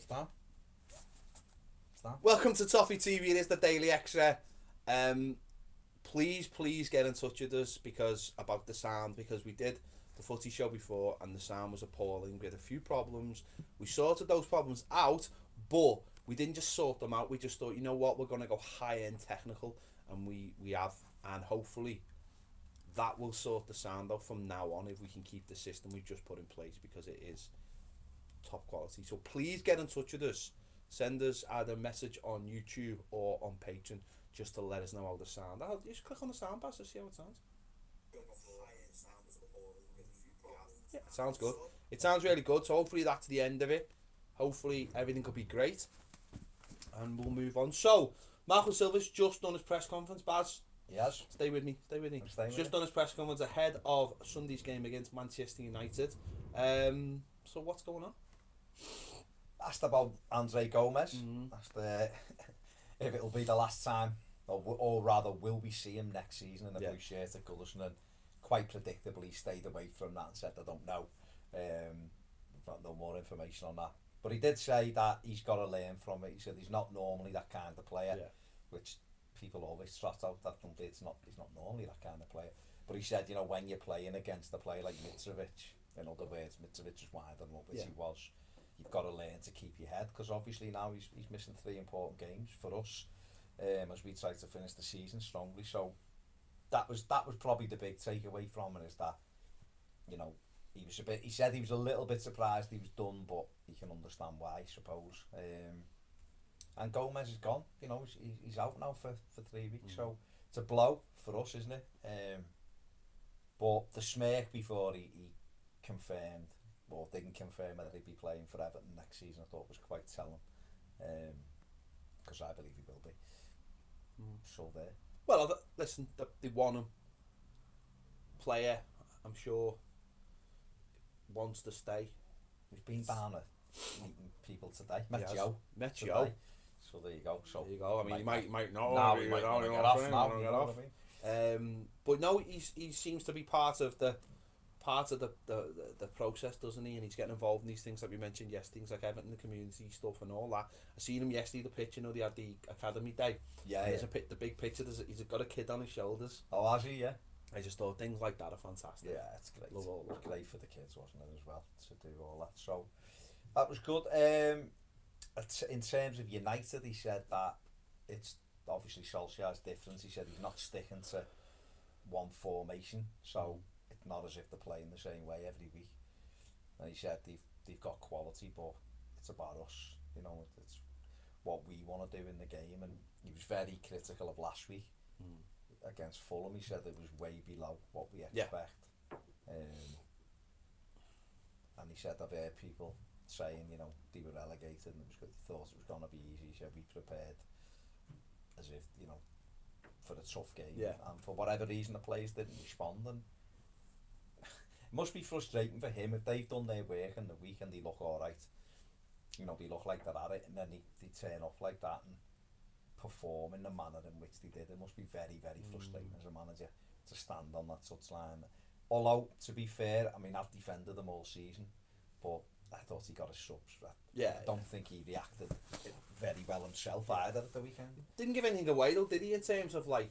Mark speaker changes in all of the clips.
Speaker 1: Stan?
Speaker 2: Welcome to Toffee TV. It is the Daily Extra. Please get in touch with us about the sound, because we did the footy show before and the sound was appalling. We had a few problems. We sorted those problems out, but we didn't just sort them out. We just thought, you know what, we're going to go high-end technical, and we have, and hopefully that will sort the sound out from now on if we can keep the system we've just put in place, because it is top quality. So please get in touch with us. Send us either a message on YouTube or on Patreon just to let us know how the sound. Just click on the sound pass to see how it sounds. Yeah, it sounds good. It sounds really good. So hopefully that's the end of it. Hopefully everything could be great, and we'll move on. So Marco Silva's just done his press conference, Baz.
Speaker 1: Yes.
Speaker 2: Stay with me. He's just done his press conference ahead of Sunday's game against Manchester United. So what's going on?
Speaker 1: Asked about Andre Gomez. Asked if it'll be the last time, or rather, will we see him next season in the blue shirt at Goodison? And quite predictably stayed away from that and said, I don't know. Got no more information on that. But he did say that he's got to learn from it. He said he's not normally that kind of player, which people always trot out that he's not normally that kind of player. But he said, you know, when you're playing against a player like Mitrovic, in other words, Mitrovic was wider than what he was, you've got to learn to keep your head, because obviously now he's missing 3 important games for us, as we try to finish the season strongly. So that was probably the big takeaway from it, is that, you know, he said he was a little bit surprised he was done, but he can understand why, I suppose. And Gomez is gone, you know, he's out now for 3 weeks, so it's a blow for us, isn't it? But the smirk before he confirmed, or didn't confirm whether he'd be playing for Everton next season, I thought was quite telling, because I believe he will be. So there.
Speaker 2: Well, listen, they want him. Player, I'm sure, wants to stay.
Speaker 1: We've been down at meeting people today. Met Joe. So there you go. So
Speaker 2: there you go. I mean, he might not.
Speaker 1: Now he might want to get off now. You know what I mean?
Speaker 2: But no, he seems to be part of the process, doesn't he? And he's getting involved in these things like we mentioned yesterday, things like Everton, the community stuff and all that. I seen him yesterday, the pitch, you know, they had the academy day. There's the big picture, he's got a kid on his shoulders.
Speaker 1: Oh, has he? Yeah.
Speaker 2: I just thought things like that are fantastic.
Speaker 1: Yeah, it's great.
Speaker 2: Love all that.
Speaker 1: It was great for the kids, wasn't it, as well, to do all that. So that was good. In terms of United, he said that it's obviously Solskjaer's difference. He said he's not sticking to one formation, so it's not as if they're playing the same way every week. And he said they've got quality, but it's about us. You know, it's what we want to do in the game. And he was very critical of last week against Fulham. He said it was way below what we expect. And he said I've heard people saying, you know, they were relegated and they thought it was going to be easy. He said we prepared as if, you know, for a tough game. And for whatever reason the players didn't respond, and it must be frustrating for him if they've done their work in the week and they look alright, you know, they look like they're at it, and then they turn up like that and perform in the manner in which they did. It must be very, very frustrating as a manager to stand on that touchline. Although, to be fair, I mean, I've defended them all season, but I thought he got a subs. I don't think he reacted very well himself either at the weekend.
Speaker 2: Didn't give anything away though, did he, in terms of like,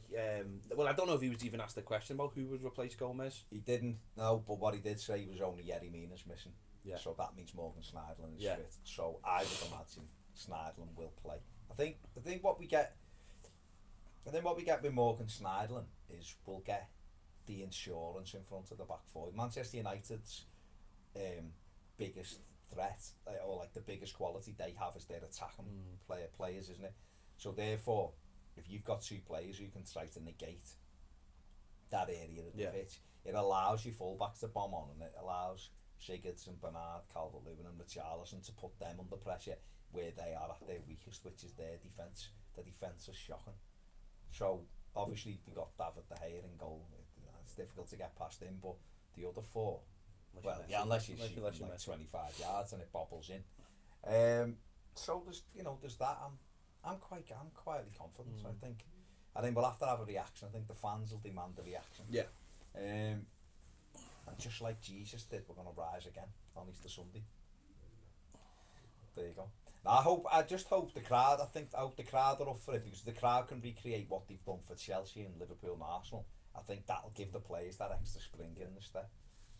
Speaker 2: well, I don't know if he was even asked the question about who would replace Gomez.
Speaker 1: He didn't, no, but what he did say was only Yerry Mina's missing. So that means Morgan Schneiderlin is fit. So I would imagine Schneiderlin will play. I think what we get with Morgan Schneiderlin is we'll get the insurance in front of the back four. Manchester United's biggest threat, or like the biggest quality they have, is their attacking players, isn't it? So therefore, if you've got 2 players who can try to negate that area of the pitch, it allows your fullbacks to bomb on, and it allows Sigurdsson, Bernard, Calvert-Lewin and Richarlison to put them under pressure where they are at their weakest, which is their defence. The defence is shocking. So obviously we got David De Gea in goal. It's difficult to get past him, but the other 4, unless you shoot like 25 yards and it bobbles in. So there's that. I'm quietly confident. I think we'll have to have a reaction. I think the fans will demand a reaction. And just like Jesus did, we're going to rise again on Easter Sunday. There you go. I just hope the crowd. I hope the crowd are up for it, because the crowd can recreate what they've done for Chelsea and Liverpool and Arsenal. I think that'll give the players that extra spring in the step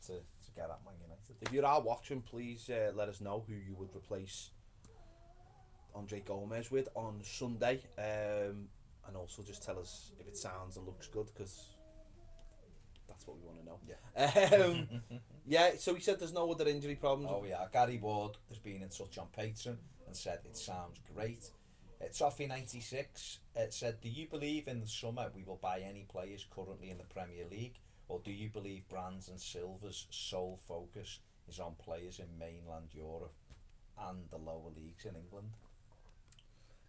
Speaker 1: to get at Man United.
Speaker 2: If you are watching, please let us know who you would replace Andre Gomez with on Sunday, and also just tell us if it sounds and looks good, because that's what we want to know.
Speaker 1: Yeah.
Speaker 2: Yeah. So he said there's no other injury problems.
Speaker 1: Oh yeah, Gary Ward has been in touch on Patreon and said it sounds great. Toffee96 said, do you believe in the summer we will buy any players currently in the Premier League, or do you believe Brands and Silva's sole focus is on players in mainland Europe and the lower leagues in England?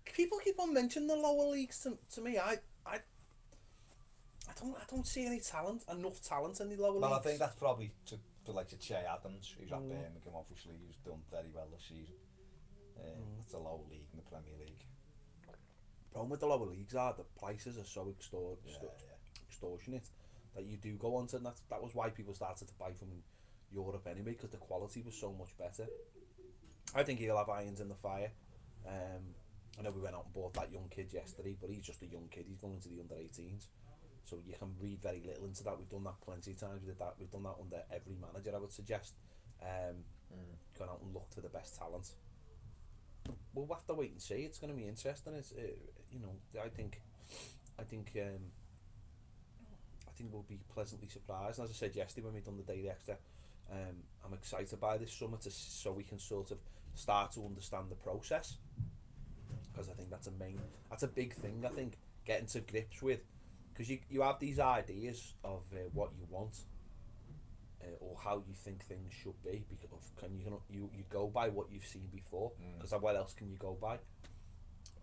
Speaker 2: People keep on mentioning the lower leagues to me. I don't see any enough talent in the lower leagues.
Speaker 1: Well, I think that's probably to like Che Adams, who's at Birmingham, obviously, who's done very well this season. It's a lower league in the Premier League.
Speaker 2: Problem with the lower leagues are the prices are so extortionate that you do go on to, and that was why people started to buy from Europe anyway, because the quality was so much better. I think he'll have irons in the fire. I know we went out and bought that young kid yesterday, but he's just a young kid. He's going into the under-18s, so you can read very little into that. We've done that plenty of times. We've done that under every manager, I would suggest. Going out and look for the best talent. We'll have to wait and see. It's going to be interesting. It's I think we'll be pleasantly surprised. And as I said yesterday when we done the Daily Extra, I'm excited by this summer so we can sort of start to understand the process, because I think that's a big thing. I think getting to grips with, because you have these ideas of what you want, or how you think things should be, because you go by what you've seen before, because what else can you go by?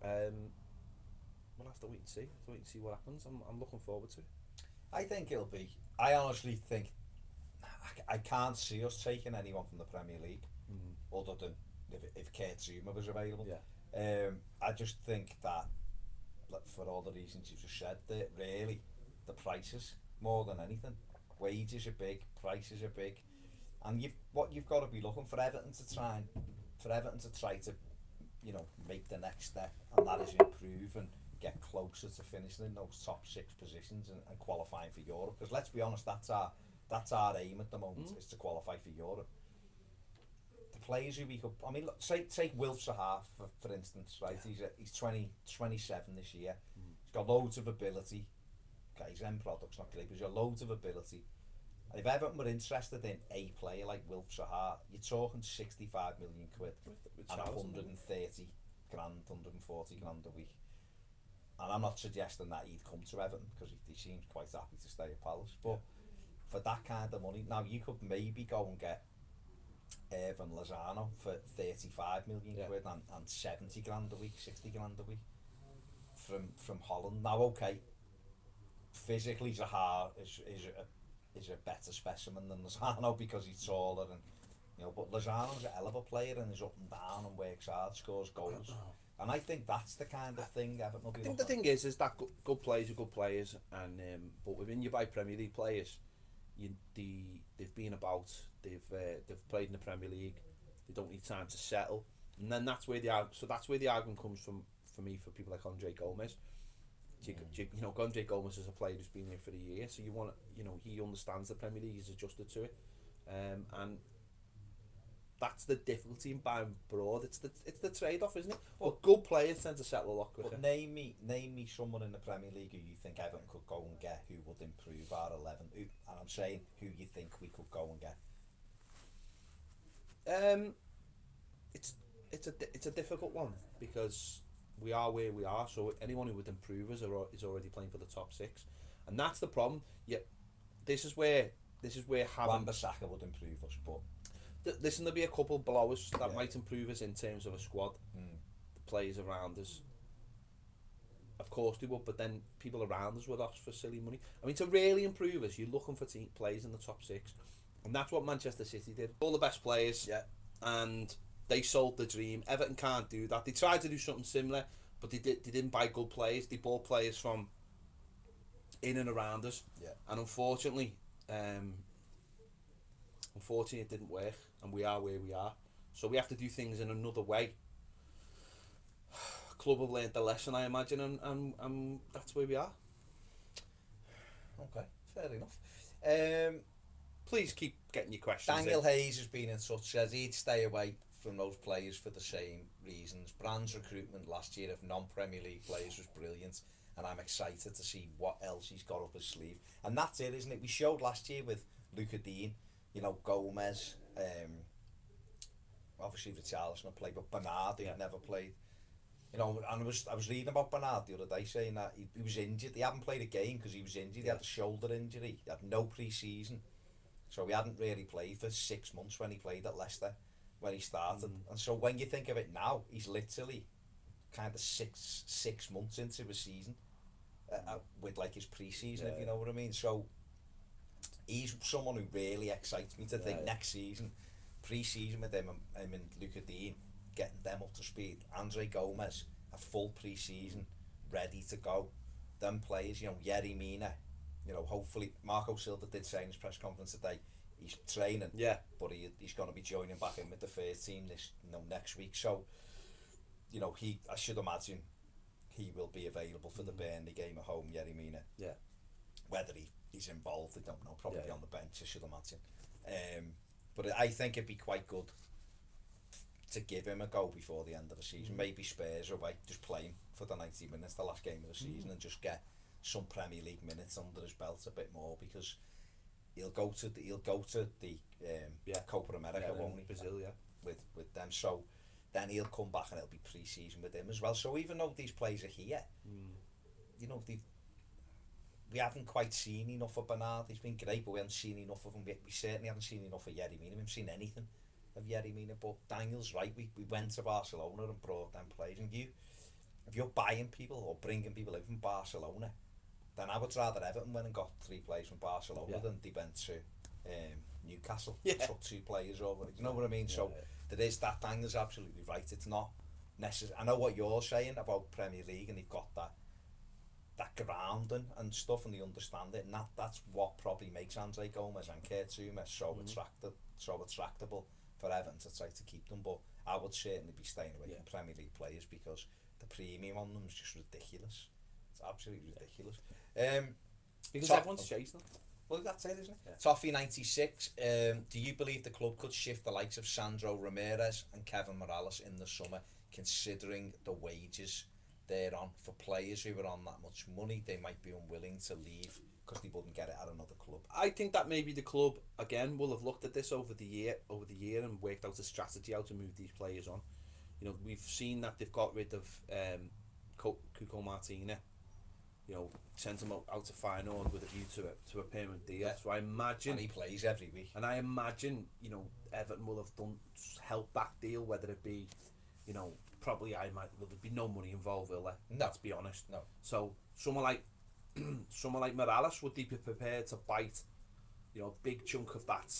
Speaker 2: We'll have to wait and see what happens. I'm looking forward to it.
Speaker 1: I think it'll be. I honestly think I can't see us taking anyone from the Premier League, other than if Kurt Zouma was available.
Speaker 2: Yeah.
Speaker 1: I just think that, for all the reasons you just said, that really the prices more than anything. Wages are big, prices are big, and what you've got to be looking for Everton to try to make the next step, and that is improve and get closer to finishing in those top 6 positions and qualifying for Europe. Because let's be honest, that's our aim at the moment, is to qualify for Europe. The players who we could, I mean, look, take Wilf Zaha for instance, right?
Speaker 2: Yeah.
Speaker 1: He's 27 this year. He's got loads of ability. Okay, his end product's not great, but he's got loads of ability. And if Everton were interested in a player like Wilf Zaha, you're talking 65 million quid and 130 grand, 140 grand a week. And I'm not suggesting that he'd come to Everton, because he seems quite happy to stay at Palace. But for that kind of money, now you could maybe go and get Irvin Lozano for 35 million quid and 70 grand a week, 60 grand a week from Holland. Now, okay, physically Zaha is a better specimen than Lozano, because he's taller, and but Lozano's a hell of a player and is up and down and works hard, scores goals. And I think that's the kind of thing Everton will be.
Speaker 2: I think the thing is that good players are good players, and but when you buy Premier League players, they've been about, they've played in the Premier League, they don't need time to settle, and then that's where the argument comes from for me, for people like Andre Gomez. Andre Gomez is a player who's been here for a year, so he understands the Premier League, he's adjusted to it, and that's the difficulty in buying abroad. It's the trade-off, isn't it? But good players tend to settle a lot quicker.
Speaker 1: But name me someone in the Premier League who you think Everton could go and get, who would improve our 11. And I'm saying who you think we could go and get.
Speaker 2: It's a difficult one, because we are where we are. So anyone who would improve us is already playing for the top 6, and that's the problem. Yeah, this is where having
Speaker 1: Wan-Bissaka would improve us, but.
Speaker 2: Listen, there'll be a couple below us that might improve us in terms of a squad, the players around us. Of course they would, but then people around us would ask for silly money. I mean, to really improve us, you're looking for players in the top 6, and that's what Manchester City did. All the best players, and they sold the dream. Everton can't do that. They tried to do something similar, but they didn't buy good players. They bought players from in and around us, and unfortunately it didn't work, and we are where we are. So we have to do things in another way club have learned the lesson, I imagine, and that's where we are.
Speaker 1: Okay, fair enough.
Speaker 2: Please keep getting your questions
Speaker 1: Daniel
Speaker 2: in.
Speaker 1: Hayes has been in touch, says he'd stay away from those players for the same reasons. Brand's recruitment last year of non-Premier League players was brilliant, and I'm excited to see what else he's got up his sleeve. And that's it, isn't it? We showed last year with Luca Dean, you know, Gomez, obviously Richarlison had played, but Bernard he'd never played. You know, and I was reading about Bernard the other day, saying that he was injured. He hadn't played a game because he was injured. He had a shoulder injury. He had no pre-season. So he hadn't really played for 6 months when he played at Leicester, when he started. And so when you think of it now, he's literally kind of six months into his season with like his pre-season, if you know what I mean. So he's someone who really excites me to think next season, pre-season with him and Luca Dean, getting them up to speed. Andre Gomez, a full pre-season, ready to go. Them players, you know, Yerry Mina, you know, hopefully Marco Silva did say in his press conference today he's training, but he's going to be joining back in with the first team next week. So, you know, I should imagine he will be available for the Burnley game at home, Yerry Mina.
Speaker 2: Yeah.
Speaker 1: Whether he's involved, I don't know. Probably on the bench, I should imagine. But I think it'd be quite good to give him a go before the end of the season. Maybe Spurs away, just play him for the 90 minutes, the last game of the season, and just get some Premier League minutes under his belt a bit more, because he'll go to the Copa America, won't he?
Speaker 2: Brazil,
Speaker 1: with them. So then he'll come back and it'll be pre-season with him as well. So even though these players are here, you know, we haven't quite seen enough of Bernard. He's been great, but we haven't seen enough of him. We certainly haven't seen enough of Yerry Mina. We haven't seen anything of Yerry Mina. But Daniel's right. We went to Barcelona and brought them players. And if you're buying people or bringing people in from Barcelona, then I would rather Everton went and got 3 players from Barcelona than they went to Newcastle. Took 2 players over. You know what I mean? So there is that. Daniel's absolutely right. It's not necessary. I know what you're saying about Premier League, and they've got that grounding and stuff, and they understand it, and that's what probably makes Andre Gomez and Kurt Zouma so attractable for Everton to try to keep them. But I would certainly be staying away from Premier League players, because the premium on them is just ridiculous. It's absolutely ridiculous.
Speaker 2: Because everyone's chasing them.
Speaker 1: Well, that's it, isn't it? Toffee 96. Do you believe the club could shift the likes of Sandro Ramirez and Kevin Morales in the summer, considering the wages they're on? For players who are on that much money, they might be unwilling to leave because they wouldn't get it at another club.
Speaker 2: I think that maybe the club again will have looked at this over the year and worked out a strategy how to move these players on. You know, we've seen that they've got rid of Cuco Martina. You know, sent him out to Feyenoord with a view to a permanent deal. So I imagine,
Speaker 1: and he plays every week.
Speaker 2: And I imagine, you know, Everton will have helped that deal, whether it be, you know, probably there'll be no money involved, will there?
Speaker 1: No.
Speaker 2: Let's be honest.
Speaker 1: No.
Speaker 2: So someone like Morales, would they be prepared to bite, you know, a big chunk of that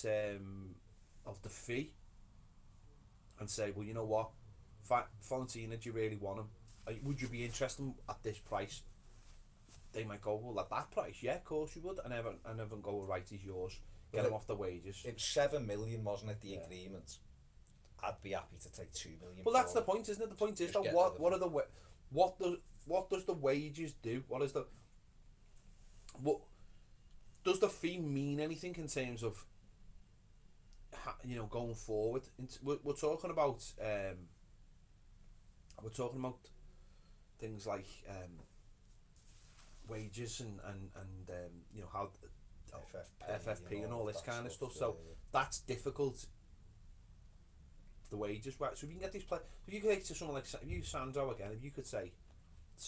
Speaker 2: of the fee, and say, well, you know what, Valentina, do you really want him? Would you be interested at this price? They might go, well, at that price, yeah, of course you would, and Everton go, right, he's yours. Get him off the wages.
Speaker 1: It was 7 million, wasn't it? The agreement. I'd be happy to take 2 million.
Speaker 2: Well, that's the point, isn't it? The point is that what does the wages do? What does the fee mean anything in terms of, you know, going forward? We're talking about things like wages and you know, how FFP and all this kind of stuff. So that's difficult. The wages, right? So if you can get these players, if you could say to someone like, if you Sandro again, if you could say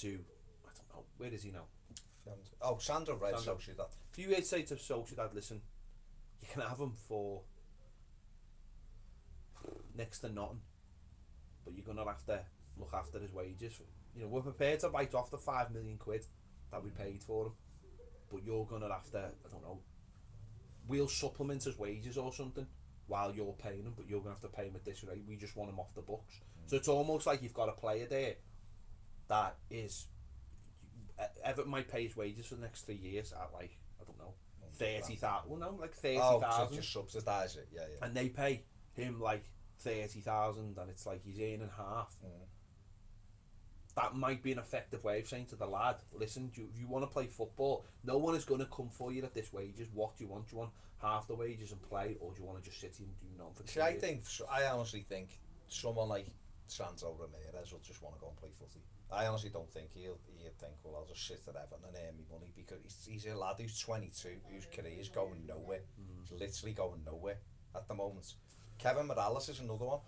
Speaker 2: to, I don't know, where is he now?
Speaker 1: Sandro, right? Sociedad.
Speaker 2: If you would say to Sociedad, listen, you can have him for next to nothing, but you're gonna have to look after his wages. You know, we're prepared to bite off the £5 million that we paid for him, but you're gonna have to, I don't know, we'll supplement his wages or something while you're paying him, but you're gonna have to pay him at this rate. We just want him off the books. So it's almost like you've got a player there that is, Everton might pay his wages for the next 3 years at, like, I don't know, 30,000. Well, no, like 30,000.
Speaker 1: Oh, just subsidise it, yeah.
Speaker 2: And they pay him like 30,000, and it's like he's earning half. that might be an effective way of saying to the lad, listen, if you want to play football, no one is going to come for you at this wages. What do you want? Do you want half the wages and play, or do you want to just sit here and do nothing for 2 years?
Speaker 1: I honestly think someone like Sandro Ramirez will just want to go and play footy. I honestly don't think he'll think, well, I'll just sit at Everton and earn me money, because he's a lad who's 22, whose career is going nowhere. He's literally going nowhere at the moment. Kevin Morales is another one.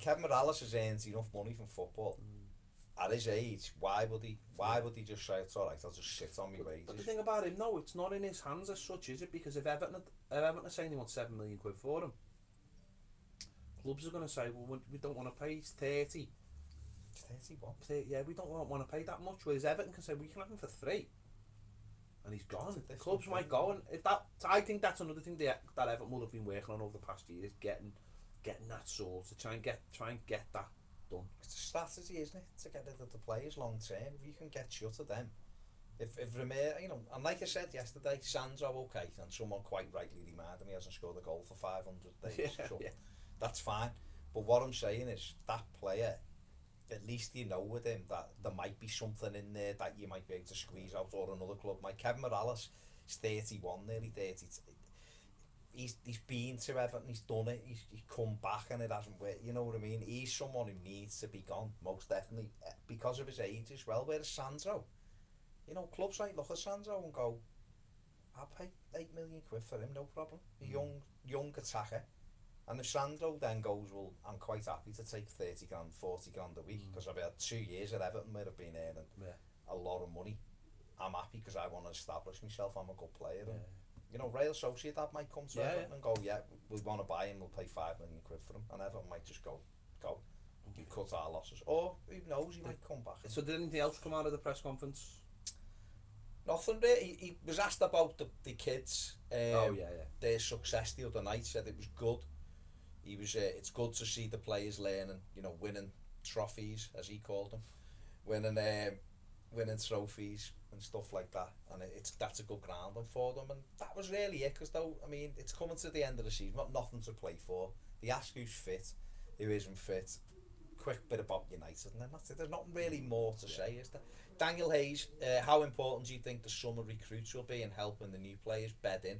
Speaker 1: Kevin Morales has earned enough money from football. At his age, why would he just say, it's alright, I'll just sit on my wages?
Speaker 2: But the thing about him, no, it's not in his hands as such, is it? Because if Everton are saying they want £7 million for him, clubs are going to say, well, we don't want to pay, he's 30.
Speaker 1: 31?
Speaker 2: Yeah, we don't want to pay that much. Whereas Everton can say, we can have him for 3. And he's gone. Clubs might go, and I think that's another thing that Everton will have been working on over the past years, getting that sort, to try and get that done.
Speaker 1: It's a strategy, isn't it, to get rid of the players long term. If you can get shut of them, if Ramirez, and like I said yesterday, Sandro, okay, and someone quite rightly reminded me, he hasn't scored a goal for 500 days, so that's fine. But what I'm saying is, that player, at least you know with him that there might be something in there that you might be able to squeeze out, or another club. Like Kevin Morales is 31, nearly 30. He's been to Everton, he's done it, he's come back and it hasn't worked, you know what I mean? He's someone who needs to be gone, most definitely, because of his age as well. Whereas Sandro, clubs might look at Sandro and go, I'll pay £8 million for him, no problem. A young attacker. And if Sandro then goes, well, I'm quite happy to take 30 grand, 40 grand a week, because I've had 2 years at Everton where I've been earning a lot of money. I'm happy because I want to establish myself, I'm a good player. And, Real Sociedad might come to Everton and go, we want to buy him, we'll pay £5 million for him. And Everton might just go. We cut our losses. Or, who knows, he might come back.
Speaker 2: So did anything else come out of the press conference?
Speaker 1: Nothing really. He was asked about the kids, their success the other night, said it was good. He was, it's good to see the players learning, winning trophies, as he called them, winning trophies and stuff like that, and that's a good grounding for them. And that was really it, because it's coming to the end of the season, nothing to play for. They ask who's fit, who isn't fit, quick bit about United, and then that's it. There's not really more to say, is there? Daniel Hayes, how important do you think the summer recruits will be in helping the new players bed in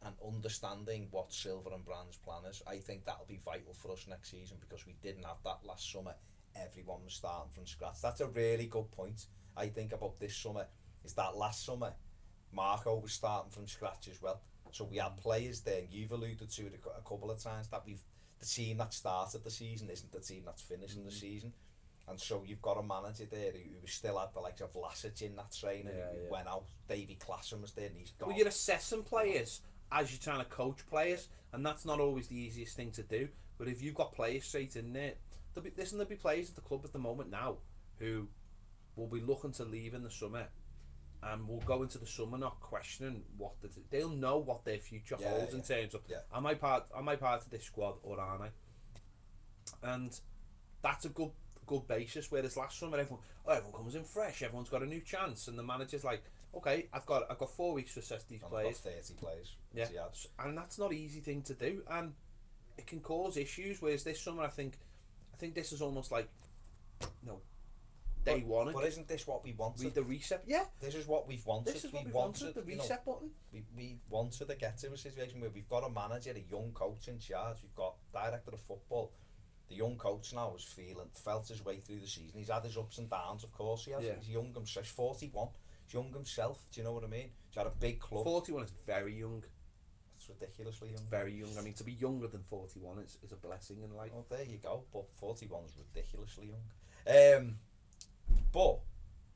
Speaker 1: and understanding what Silver and Brand's plan is? I think that'll be vital for us next season, because we didn't have that last summer. Everyone was starting from scratch. That's a really good point. I think about this summer is that last summer Marco was starting from scratch as well. So we had players there, you've alluded to it a couple of times, that the team that started the season isn't the team that's finishing the season. And so you've got a manager there who still had the likes of Vlasic in that training, who went out, Davy Klassen was there and he's gone.
Speaker 2: Well, you're assessing players as you're trying to coach players, and that's not always the easiest thing to do. But if you've got players straight in there, there'll be players at the club at the moment now who will be looking to leave in the summer, and will go into the summer not questioning they'll know what their future holds in terms of am I part of this squad or aren't I? And that's a good basis. Whereas last summer everyone comes in fresh, everyone's got a new chance, and the manager's like, okay, I've got 4 weeks to assess these players.
Speaker 1: 30 players.
Speaker 2: And that's not an easy thing to do, and it can cause issues. Whereas this summer, I think this is almost like, day one.
Speaker 1: But isn't this what we wanted?
Speaker 2: The reset, yeah.
Speaker 1: This is what we've wanted.
Speaker 2: This is what we wanted, the reset button.
Speaker 1: We wanted to get to a situation where we've got a manager, a young coach in charge. We've got director of football. The young coach now has felt his way through the season. He's had his ups and downs, of course he has. He's young himself. He's 41. He's young himself. Do you know what I mean? He's had a big club.
Speaker 2: 41 is very young.
Speaker 1: It's ridiculously young.
Speaker 2: It's very young. I mean, to be younger than 41 is a blessing in life.
Speaker 1: Well, there you go. But 41 is ridiculously young. But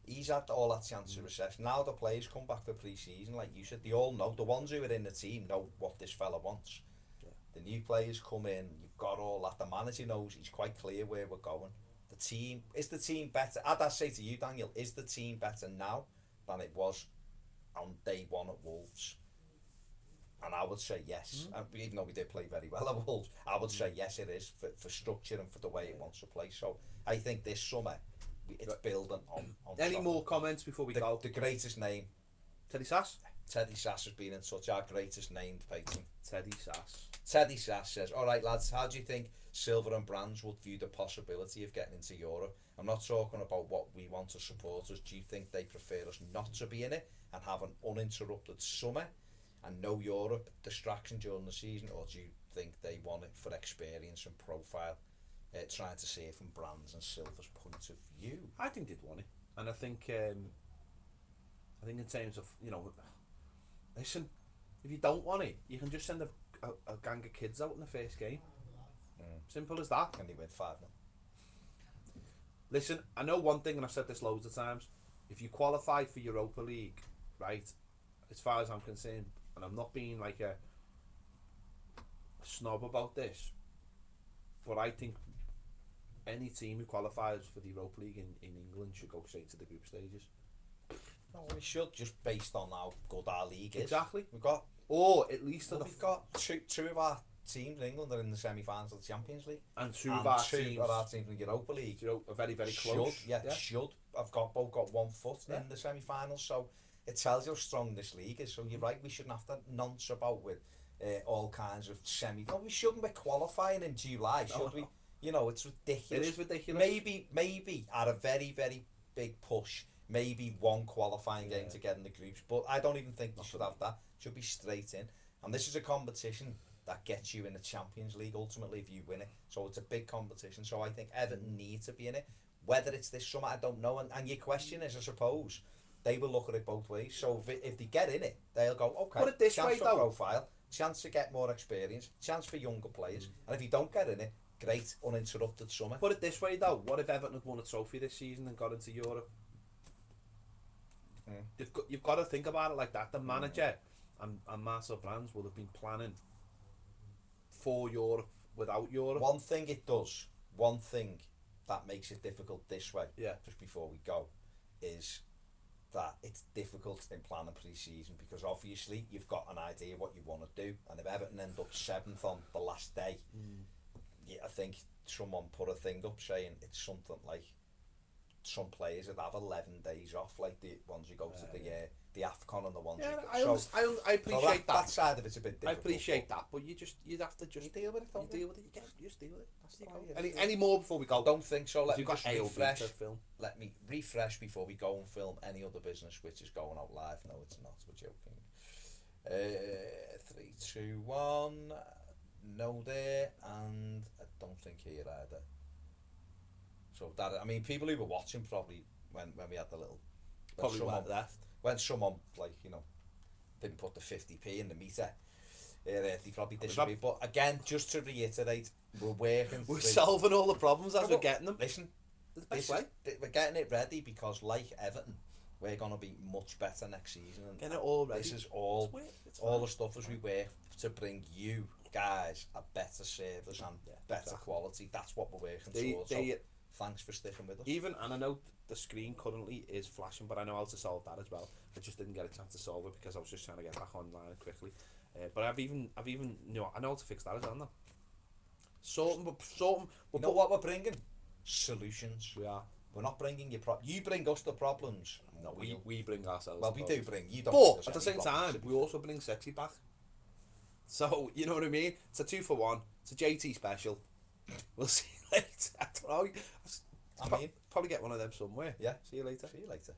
Speaker 1: he's had all that chance to assess. Now the players come back for pre-season, like you said, they all know. The ones who are in the team know what this fella wants. The new players come in, you've got all that. The manager knows, he's quite clear where we're going. Is the team better? I'd say to you, Daniel, is the team better now than it was on day one at Wolves? And I would say yes. Even though we did play very well at Wolves, I would say yes, it is, for structure and for the way it wants to play. So I think this summer, it's building on
Speaker 2: Any more comments before we go?
Speaker 1: The greatest name.
Speaker 2: Teddy Sass?
Speaker 1: Teddy Sass has been in touch, our greatest named patron.
Speaker 2: Teddy Sass.
Speaker 1: Teddy Sass says, all right, lads, how do you think Silver and Brands would view the possibility of getting into Europe? I'm not talking about what we want as supporters. Do you think they prefer us not to be in it and have an uninterrupted summer and no Europe distraction during the season, or do you think they want it for experience and profile, trying to see it from Brands and Silver's point of view?
Speaker 2: I think they'd want it, and I think in terms of, you know, listen, if you don't want it, you can just send a gang of kids out in the first game. Simple as that.
Speaker 1: And they win 5-0.
Speaker 2: Listen, I know one thing, and I've said this loads of times. If you qualify for Europa League, right, as far as I'm concerned, and I'm not being like a snob about this, but I think any team who qualifies for the Europa League in England should go straight to the group stages.
Speaker 1: No, we should, just based on how good our league is.
Speaker 2: Exactly.
Speaker 1: We've got,
Speaker 2: or at least
Speaker 1: we've got two of our teams in England are in the semi-finals of the Champions League,
Speaker 2: and two of our teams
Speaker 1: in the Europa League,
Speaker 2: you know, are very, very close.
Speaker 1: Should have both got 1 foot in the semi-finals. So it tells you how strong this league is. So you're right, we shouldn't have to nonce about with all kinds of No, we shouldn't be qualifying in July, should we? You know, it's ridiculous.
Speaker 2: It is ridiculous.
Speaker 1: Maybe at a very, very big push, maybe one qualifying game to get in the groups, but I don't even think they should have that. It should be straight in. And this is a competition that gets you in the Champions League ultimately if you win it. So it's a big competition. So I think Everton need to be in it. Whether it's this summer, I don't know. And your question is, I suppose, they will look at it both ways. So if they get in it, they'll go, okay,
Speaker 2: put it this
Speaker 1: chance
Speaker 2: way,
Speaker 1: for
Speaker 2: though.
Speaker 1: profile, chance to get more experience, chance for younger players. And if you don't get in it, great, uninterrupted summer.
Speaker 2: Put it this way, though. What if Everton had won a trophy this season and got into Europe? You've got to think about it like that. The manager and Marcel Brands will have been planning for Europe without Europe.
Speaker 1: One thing that makes it difficult this way, just before we go, is that it's difficult in planning pre-season because obviously you've got an idea what you want to do, and if Everton end up 7th on the last day, I think someone put a thing up saying it's something like some players would have 11 days off, like the ones who go to the AFCON and the ones
Speaker 2: I appreciate
Speaker 1: that side of it's a bit difficult.
Speaker 2: I appreciate that, but you'd have to just
Speaker 1: deal with it.
Speaker 2: You deal with it. You just deal with it. Any more before we go?
Speaker 1: I don't think so. Let me just refresh.
Speaker 2: Let
Speaker 1: me refresh before we go and film any other business which is going out live. No, it's not. We're joking. 3, 2, 1. No there, and I don't think here either. So that, I mean, people who were watching probably when we had the little
Speaker 2: probably went left.
Speaker 1: When someone, like, you know, didn't put the 50p in the meter, they probably disagreed. But again, just to reiterate, we're
Speaker 2: solving all the problems as we're getting them.
Speaker 1: Listen, we're getting it ready because, like Everton, we're going to be much better next season. And
Speaker 2: getting it all ready.
Speaker 1: This is all the stuff as we work to bring you guys a better service and better quality. That's what we're working towards. So thanks for sticking with us.
Speaker 2: And I know the screen currently is flashing, but I know how to solve that as well. I just didn't get a chance to solve it because I was just trying to get back online quickly. But I know how to fix that as well now. Sorting.
Speaker 1: You know what we're bringing? Solutions.
Speaker 2: We are.
Speaker 1: We're not bringing you you bring us the problems.
Speaker 2: No, we bring ourselves.
Speaker 1: Well, we do bring you. Don't
Speaker 2: but at the same time, we also bring sexy back. So you know what I mean? It's a 2-for-1. It's a JT special. We'll see you later. I don't know. Probably get one of them somewhere.
Speaker 1: Yeah.
Speaker 2: See you later.
Speaker 1: See you later.